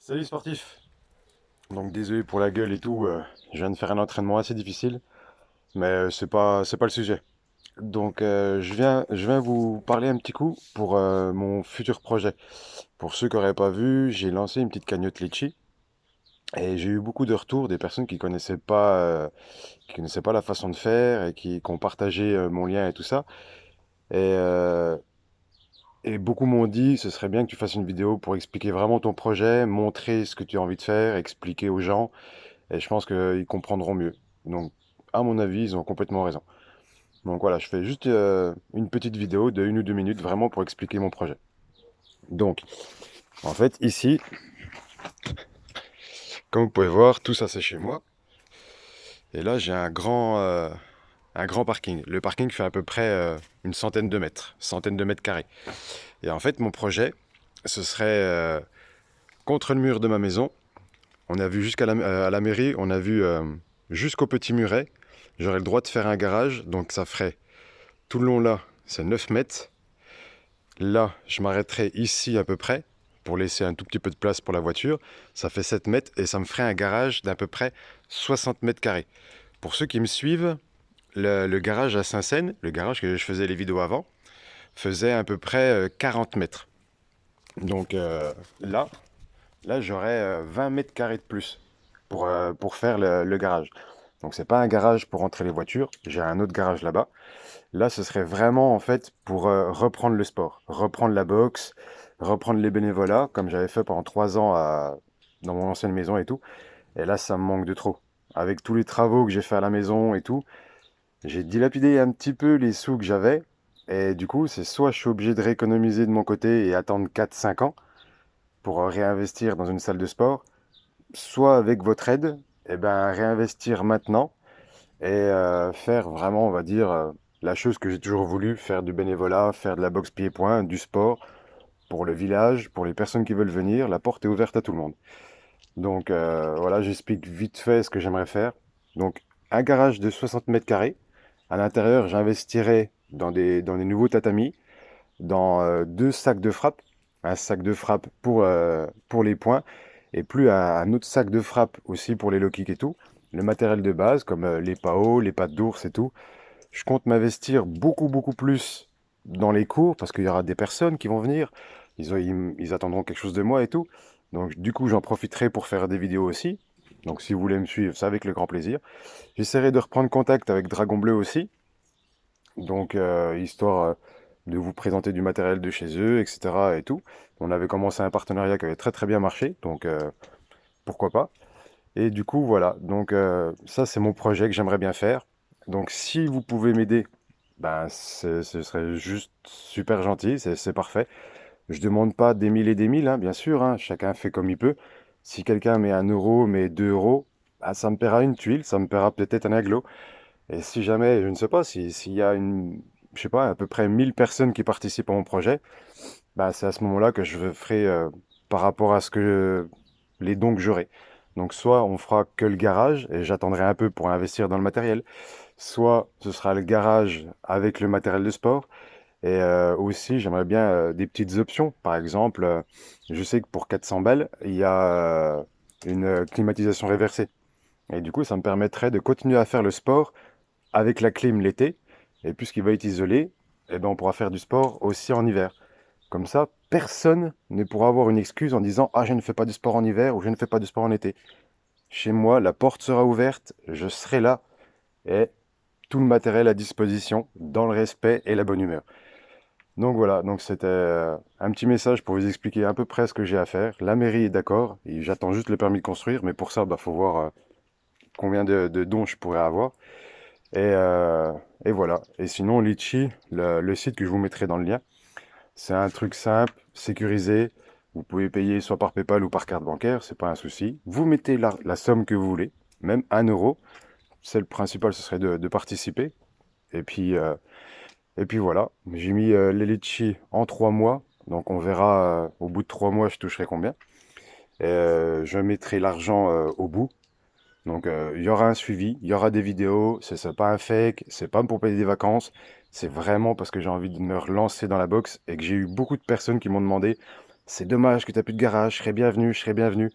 Salut sportif. Donc désolé pour la gueule et tout, je viens de faire un entraînement assez difficile, mais c'est pas le sujet. Donc je viens vous parler un petit coup pour mon futur projet. Pour ceux qui n'auraient pas vu, j'ai lancé une petite cagnotte Litchi et j'ai eu beaucoup de retours des personnes qui connaissaient pas la façon de faire et qui ont partagé mon lien et tout ça. Et, euh, et beaucoup m'ont dit, ce serait bien que tu fasses une vidéo pour expliquer vraiment ton projet, montrer ce que tu as envie de faire, expliquer aux gens. Et je pense qu'ils comprendront mieux. Donc, à mon avis, ils ont complètement raison. Donc voilà, je fais juste une petite vidéo de 1 ou 2 minutes vraiment pour expliquer mon projet. Donc, en fait, ici, comme vous pouvez voir, tout ça c'est chez moi. Et là, j'ai un grand parking. Le parking fait à peu près une centaine de mètres carrés. Et en fait, mon projet, ce serait contre le mur de ma maison. On a vu à la mairie, on a vu jusqu'au petit muret. J'aurais le droit de faire un garage, donc ça ferait tout le long là, c'est 9 mètres. Là, je m'arrêterai ici à peu près pour laisser un tout petit peu de place pour la voiture. Ça fait 7 mètres et ça me ferait un garage d'à peu près 60 mètres carrés. Pour ceux qui me suivent, le garage à Saint-Seine, le garage que je faisais les vidéos avant, faisait à peu près 40 mètres. Donc là j'aurais 20 mètres carrés de plus pour faire le garage. Donc c'est pas un garage pour rentrer les voitures, j'ai un autre garage là-bas. Là, ce serait vraiment en fait pour reprendre le sport, reprendre la boxe, reprendre les bénévolats, comme j'avais fait pendant 3 ans dans mon ancienne maison et tout. Et là, ça me manque de trop. Avec tous les travaux que j'ai fait à la maison et tout, j'ai dilapidé un petit peu les sous que j'avais. Et du coup, c'est soit je suis obligé de rééconomiser de mon côté et attendre 4, 5 ans pour réinvestir dans une salle de sport, soit avec votre aide, eh ben, réinvestir maintenant et faire vraiment, on va dire, la chose que j'ai toujours voulu, faire du bénévolat, faire de la boxe pied-point, du sport pour le village, pour les personnes qui veulent venir. La porte est ouverte à tout le monde. Donc voilà, j'explique vite fait ce que j'aimerais faire. Donc un garage de 60 mètres carrés. À l'intérieur, j'investirai dans des nouveaux tatamis, dans 2 sacs de frappe. Un sac de frappe pour les points et plus un autre sac de frappe aussi pour les low kicks et tout. Le matériel de base comme les PAO, les pattes d'ours et tout. Je compte m'investir beaucoup, beaucoup plus dans les cours parce qu'il y aura des personnes qui vont venir. Ils attendront quelque chose de moi et tout. Donc, du coup, j'en profiterai pour faire des vidéos aussi. Donc, si vous voulez me suivre, c'est avec le grand plaisir. J'essaierai de reprendre contact avec Dragon Bleu aussi. Donc, histoire de vous présenter du matériel de chez eux, etc. et tout. On avait commencé un partenariat qui avait très, très bien marché. Donc, pourquoi pas. Et du coup, voilà. Donc, ça, c'est mon projet que j'aimerais bien faire. Donc, si vous pouvez m'aider, ben, ce serait juste super gentil, c'est parfait. Je demande pas des mille et des mille, hein, bien sûr, hein, chacun fait comme il peut. Si quelqu'un met 1 euro, met 2 euros, bah, ça me paiera une tuile, ça me paiera peut-être un aglo. Et si jamais, je ne sais pas, s'il y a je sais pas, à peu près 1000 personnes qui participent à mon projet, bah, c'est à ce moment-là que je ferai par rapport à les dons que j'aurai. Donc soit on fera que le garage et j'attendrai un peu pour investir dans le matériel, soit ce sera le garage avec le matériel de sport. Et aussi j'aimerais bien des petites options. Par exemple, je sais que pour 400 balles, il y a une climatisation réversée. Et du coup, ça me permettrait de continuer à faire le sport avec la clim l'été. Et puisqu'il va être isolé, eh ben, on pourra faire du sport aussi en hiver. Comme ça, personne ne pourra avoir une excuse en disant ah, je ne fais pas de sport en hiver ou je ne fais pas de sport en été. Chez moi, la porte sera ouverte, je serai là et tout le matériel à disposition dans le respect et la bonne humeur. Donc voilà, donc c'était un petit message pour vous expliquer à peu près ce que j'ai à faire. La mairie est d'accord, et j'attends juste le permis de construire, mais pour ça, bah, faut voir combien de dons je pourrais avoir. Et, euh, et voilà. Et sinon, Litchi, le site que je vous mettrai dans le lien, c'est un truc simple, sécurisé. Vous pouvez payer soit par PayPal ou par carte bancaire, c'est pas un souci. Vous mettez la somme que vous voulez, même 1 euro. C'est le principal, ce serait de participer. Et puis, euh, et puis voilà, j'ai mis les litchis en 3 mois. Donc on verra au bout de 3 mois, je toucherai combien. Et, je mettrai l'argent au bout. Donc il y aura un suivi, il y aura des vidéos. C'est pas un fake, c'est pas pour payer des vacances. C'est vraiment parce que j'ai envie de me relancer dans la boxe et que j'ai eu beaucoup de personnes qui m'ont demandé c'est dommage que tu n'as plus de garage, je serais bienvenu, je serais bienvenu.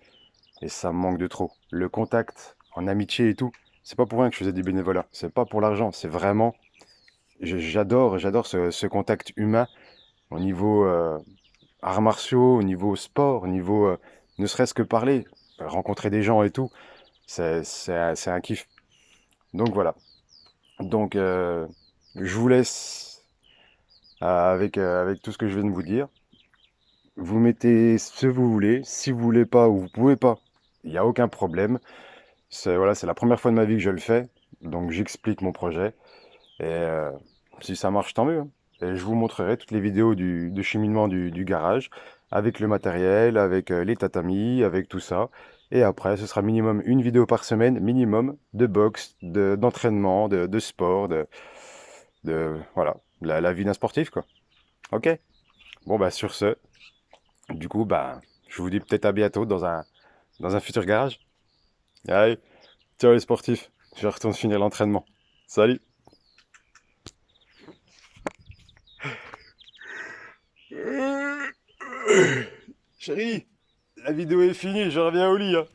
Et ça me manque de trop. Le contact en amitié et tout, c'est pas pour rien que je faisais du bénévolat. C'est pas pour l'argent, c'est vraiment. J'adore ce contact humain au niveau arts martiaux, au niveau sport, au niveau ne serait-ce que parler, rencontrer des gens et tout. C'est un kiff. Donc voilà. Donc je vous laisse avec tout ce que je viens de vous dire. Vous mettez ce que vous voulez. Si vous voulez pas ou vous pouvez pas, il n'y a aucun problème. Voilà, c'est la première fois de ma vie que je le fais. Donc j'explique mon projet. Et si ça marche, tant mieux, hein. Et je vous montrerai toutes les vidéos de cheminement du garage, avec le matériel, avec les tatamis, avec tout ça. Et après, ce sera minimum une vidéo par semaine, minimum, de boxe, d'entraînement, de sport, voilà, la vie d'un sportif, quoi. Ok? Bon, bah sur ce, du coup, bah, je vous dis peut-être à bientôt dans un futur garage. Allez, ciao les sportifs, je retourne finir l'entraînement. Salut! Chérie, la vidéo est finie, je reviens au lit, hein.